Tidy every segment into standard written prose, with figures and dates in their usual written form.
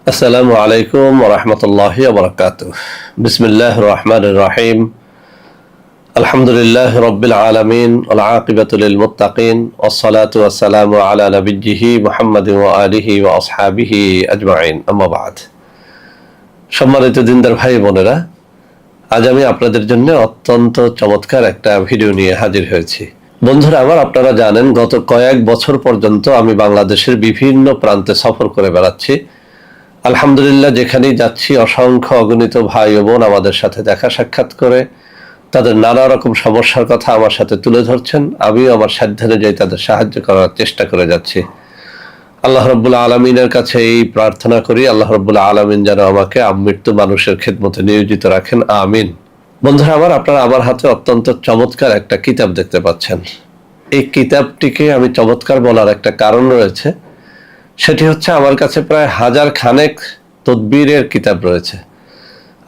আসসালামু আলাইকুম ওয়া রাহমাতুল্লাহি ওয়া বারাকাতুহু। বিসমিল্লাহির রহমানির রহিম। আলহামদুলিল্লাহি রাব্বিল আলামিন ওয়াল আকিবাতু লিল মুত্তাকিন ওয়াস সালাতু ওয়াস সালামু আলা নাবিয়্যিহি মুহাম্মাদিন ওয়া আলিহি ওয়া আসহাবিহি আজমাইন। আম্মা বা'দ। সম্মানিত দিনদার ভাই বোনেরা, আজ আমি আপনাদের জন্য অত্যন্ত চমৎকার একটা ভিডিও নিয়ে হাজির হয়েছি। বন্ধুরা আমার, আপনারা জানেন গত কয়েক বছর পর্যন্ত আমি বাংলাদেশের বিভিন্ন প্রান্তে সফর করে বেড়াচ্ছি। আলহামদুলিল্লাহ, যেখানেই যাচ্ছি অসংখ্য অগণিত ভাই ও বোন আমাদের সাথে দেখা সাক্ষাৎ করে তাদের নানা রকম সমস্যার কথা আমার সাথে তুলে ধরছেন। আমিও আমার সাধ্যানুযায়ী তাদের সাহায্য করার চেষ্টা করে যাচ্ছি। আল্লাহ রাব্বুল আলামিনের কাছে এই প্রার্থনা করি, আল্লাহ রাব্বুল আলামিন যেন আমাকে আমৃত্যু মানুষের খেদমতে নিয়োজিত রাখেন, আমিন। বন্ধুরা আমার, আপনারা আমার হাতে অত্যন্ত চমৎকার একটা কিতাব দেখতে পাচ্ছেন। এই কিতাবটিকে আমি চমৎকার বলার একটা কারণ রয়েছে। সেটি হচ্ছে, আমার কাছে প্রায় 1000 খানেক তদবিরের কিতাব রয়েছে।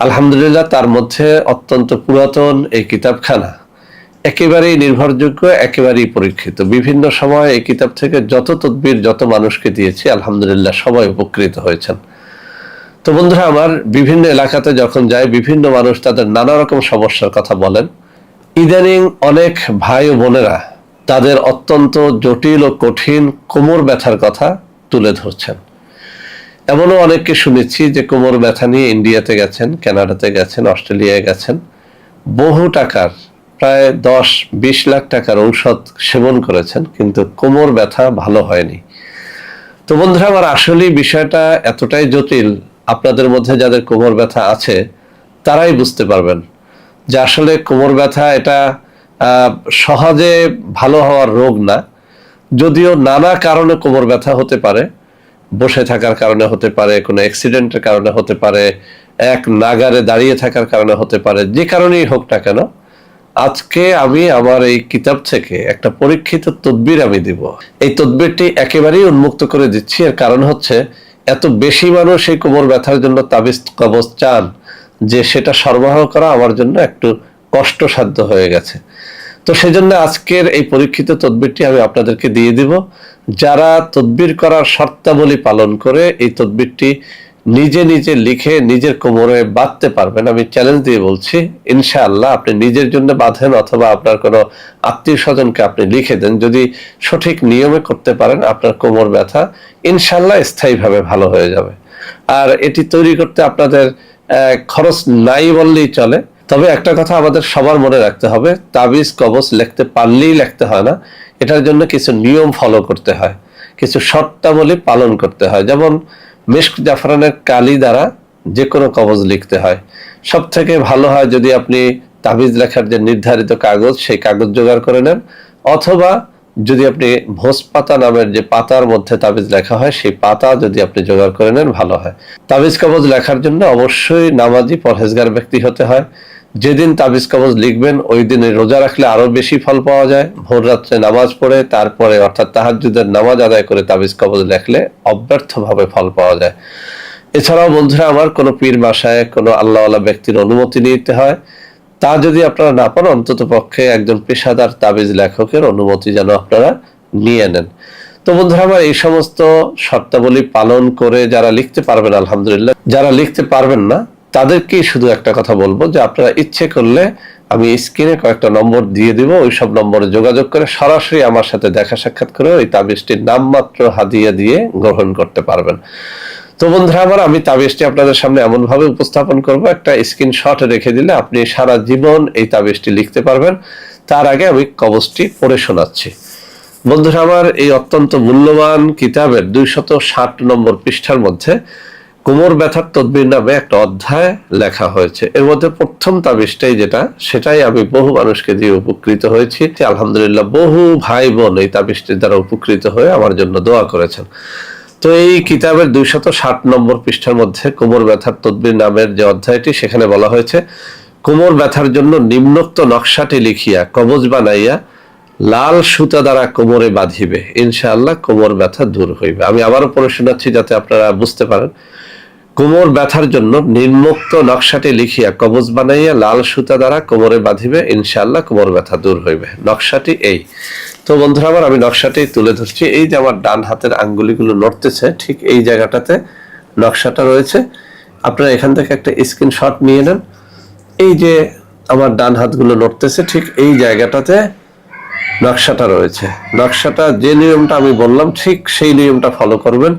আলহামদুলিল্লাহ, তার মধ্যে অত্যন্ত পুরাতন এই কিতাবখানা একেবারেই নির্ভরযোগ্য, একেবারেই পরীক্ষিত। বিভিন্ন সময় এই কিতাব থেকে যত তদবির যত মানুষকে দিয়েছি, আলহামদুলিল্লাহ সবাই উপকৃত হয়েছেন। তো বন্ধুরা আমার, বিভিন্ন এলাকাতে যখন যায় বিভিন্ন মানুষ তাদের নানা রকম সমস্যার কথা বলেন। ইদানিং অনেক ভাই ও বোনেরা তাদের অত্যন্ত জটিল ও কঠিন কোমর ব্যথার কথা তুলে ধরছেন। এমনও অনেককে শুনেছি যে কোমর ব্যথা নিয়ে ইন্ডিয়াতে গেছেন, কানাডাতে গেছেন, অস্ট্রেলিয়ায় গেছেন, বহু টাকার প্রায় 10-20 লাখ টাকার ঔষধ সেবন করেছেন, কিন্তু কোমর ব্যথা ভালো হয়নি। তো বন্ধুরা আমার, আসলে বিষয়টা এতটাই জটিল, আপনাদের মধ্যে যাদের কোমর ব্যথা আছে তারাই বুঝতে পারবেন যে আসলে কোমর ব্যথা এটা সহজে ভালো হওয়ার রোগ না। যদিও নানা কারণে কোমর ব্যথা হতে পারে, বসে থাকার কারণে হতে পারে, কোনো অ্যাক্সিডেন্টের কারণে হতে পারে, এক নাগারে দাঁড়িয়ে থাকার কারণে হতে পারে, যে কারণেই হোক না কেন, আজকে আমি আমার এই কিতাব থেকে একটা পরীক্ষিত তদবির আমি দিব। এই তদবিরটি একেবারেই উন্মুক্ত করে দিচ্ছি। এর কারণ হচ্ছে, এত বেশি মানুষ এই কোমর ব্যথার জন্য তাবিজ কবজ চান যে সেটা সরবরাহ করা আমার জন্য একটু কষ্টসাধ্য হয়ে গেছে। তো সেজন্য আজকের এই পরীক্ষিত তদবিরটি আমি আপনাদেরকে দিয়ে দিব। যারা তদবির করার শর্তাবলী পালন করে এই তদবিরটি নিজে নিজে লিখে নিজের কোমরে বাঁধতে পারবেন, আমি চ্যালেঞ্জ দিয়ে বলছি, ইনশাআল্লাহ আপনি নিজের জন্য বাঁধেন অথবা আপনার কোনো আত্মীয় স্বজনকে আপনি লিখে দেন, যদি সঠিক নিয়মে করতে পারেন আপনার কোমর ব্যথা ইনশাআল্লাহ স্থায়ীভাবে ভালো হয়ে যাবে। আর এটি তৈরি করতে আপনাদের খরচ নাই বললেই চলে। তবে একটা কথা আমাদের সবার মনে রাখতে হবে, তাবিজ কবজ লিখতে পারলেই লিখতে হয় না, এটার জন্য কিছু নিয়ম ফলো করতে হয়, কিছু শর্তাবলী পালন করতে হয়। যেমন মিশক জাফরানের কালি দ্বারা যে কোনো কবজ লিখতে হয়। সব থেকে ভালো হয় যদি আপনি তাবিজ লেখার যে নির্ধারিত কাগজ, সেই কাগজ জোগাড় করে নেন, অথবা যদি আপনি ভোজ পাতা নামের যে পাতার মধ্যে তাবিজ লেখা হয় সেই পাতা যদি আপনি জোগাড় করে নেন ভালো হয়। তাবিজ কবজ লেখার জন্য অবশ্যই নামাজি পরহেজগার ব্যক্তি হতে হয়। যেদিন তাবিজ কবজ লিখবেন ওই দিনে রোজা রাখলে আরো বেশি ফল পাওয়া যায়। ভোর রাত্রে নামাজ পড়ে তারপরে অর্থাৎ তাহাজ্জুদের নামাজ আদায় করে তাবিজ কবজ লেখলে অব্যর্থভাবে ফল পাওয়া যায়। এছাড়াও বন্ধুরা আমার, কোনো পীর মাশায়েখ, কোনো আল্লাহওয়ালা ব্যক্তির অনুমতি নিতে হয়। তা যদি আপনারা না পান, অন্তত পক্ষে একজন পেশাদার তাবিজ লেখকের অনুমতি যেন আপনারা নিয়ে নেন। তো বন্ধুরা আমার, এই সমস্ত শর্তাবলী পালন করে যারা লিখতে পারবেন আলহামদুলিল্লাহ, যারা লিখতে পারবেন না তাদেরকেই শুধু একটা কথা বলবো যে আপনারা ইচ্ছে করলে আমি স্ক্রিনে কয়েকটা নম্বর দিয়ে দিব, ওই সব নম্বরে যোগাযোগ করে সরাসরি আমার সাথে দেখা সাক্ষাৎ করে ওই তাবিজটির নামমাত্র হাদিয়া দিয়ে গ্রহণ করতে পারবেন। তো বন্ধুরা আমার, আমি তাবিজটি আপনাদের সামনে এমন ভাবে উপস্থাপন করব, একটা স্ক্রিনশট রেখে দিলে আপনি সারা জীবন এই তাবিজটি লিখতে পারবেন। তার আগে আমি কবজটি পড়ে শোনাচ্ছি। বন্ধুরা আমার, এই অত্যন্ত মূল্যবান কিতাবের 260 নম্বর পৃষ্ঠার মধ্যে কোমর ব্যথার তদবির নামে একটা অধ্যায় লেখা হয়েছে। এর মধ্যে প্রথম তাবিজটাই সেটাই আমি বহু মানুষকে দিয়ে উপকৃত হয়েছি। আলহামদুলিল্লাহ, বহু ভাই বোন এই তাবিজটির দ্বারা উপকৃত হয়ে আমার জন্য দোয়া করেছেন। তো এই কিতাবের 260 নম্বর পৃষ্ঠার মধ্যে কোমর ব্যথার তদবির নামের যে অধ্যায়টি, সেখানে বলা হয়েছে, কোমর ব্যথার জন্য নিম্নোক্ত নকশাটি লিখিয়া কবজ বানাইয়া লাল সুতা দ্বারা কোমরে বাঁধিবে, ইনশাআল্লাহ কোমর ব্যথা দূর হইবে। আমি আবারও পড়ে শোনাচ্ছি যাতে আপনারা বুঝতে পারেন। কোমর ব্যথার জন্য নিম্নোক্ত নকশাটি লিখিয়া কবজ বানাইয়া লাল সুতা দ্বারা কোমরে বাঁধিবে, ইনশাআল্লাহ কোমর ব্যথা দূর হইবে। নকশাটি এই। তো বন্ধুরা আমার, আমি নকশাটি তুলে ধরছি। এই যে আমার ডান হাতের আঙ্গুলিগুলো নড়তেছে, ঠিক এই জায়গাটাতে নকশাটা রয়েছে। আপনারা এখান থেকে একটা স্ক্রিনশট নিয়ে নেন। এই যে আমার ডান হাতগুলো নড়তেছে, ঠিক এই জায়গাটাতে নকশাটা রয়েছে। নকশাটা যে নিয়মটা আমি বললাম ঠিক সেই নিয়মটা ফলো করবেন।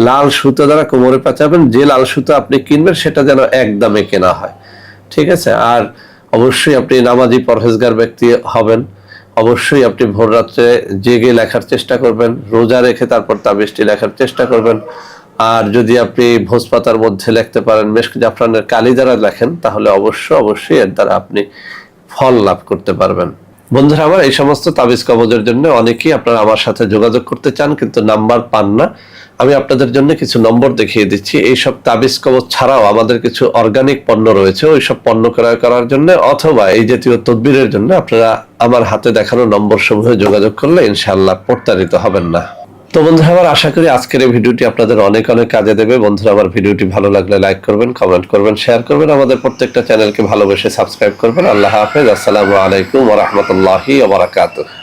লাল সুতো দ্বারা কোমরে পেঁচাবেন। যে লাল সুতো আপনি কিনবেন সেটা যেন একদমে কেনা হয়, ঠিক আছে? আর অবশ্যই আপনি নামাজি পরহেজগার ব্যক্তি হবেন। অবশ্যই আপনি ভোর রাত্রে জেগে লেখার চেষ্টা করবেন, রোজা রেখে তারপর তাবিজটি লেখার চেষ্টা করবেন। আর যদি আপনি ভোজপাতার মধ্যে লিখতে পারেন, মেশক জাফরানের কালি দ্বারা লেখেন, তাহলে অবশ্যই এর দ্বারা আপনি ফল লাভ করতে পারবেন। বন্ধুরা আমার, এই সমস্ত তাবিজ কবজের জন্য অনেকেই আপনারা আমার সাথে যোগাযোগ করতে চান কিন্তু নাম্বার পান না। আমি আপনাদের জন্য কিছু নম্বর দেখিয়ে দিচ্ছি। এইসব তাবিজ কবজ ছাড়াও আমাদের কিছু অর্গানিক পণ্য রয়েছে, ওই সব পণ্য ক্রয় করার জন্য অথবা এই জাতীয় তদবিরের জন্য আপনারা আমার হাতে দেখানো নম্বর সমূহে যোগাযোগ করলে ইনশাআল্লাহ প্রতারিত হবেন না। তো বন্ধুরা আমার, আশা করি আজকের এই ভিডিওটি আপনাদের অনেক কাজে দেবে। বন্ধুরা আমার, ভিডিওটি ভালো লাগলে লাইক করবেন, কমেন্ট করবেন, শেয়ার করবেন, আমাদের প্রত্যেকটা চ্যানেলকে ভালোবেসে সাবস্ক্রাইব করবেন। আল্লাহ হাফেজ। আসসালামু আলাইকুম ওয়া রাহমাতুল্লাহি ওয়া বারাকাতুহু।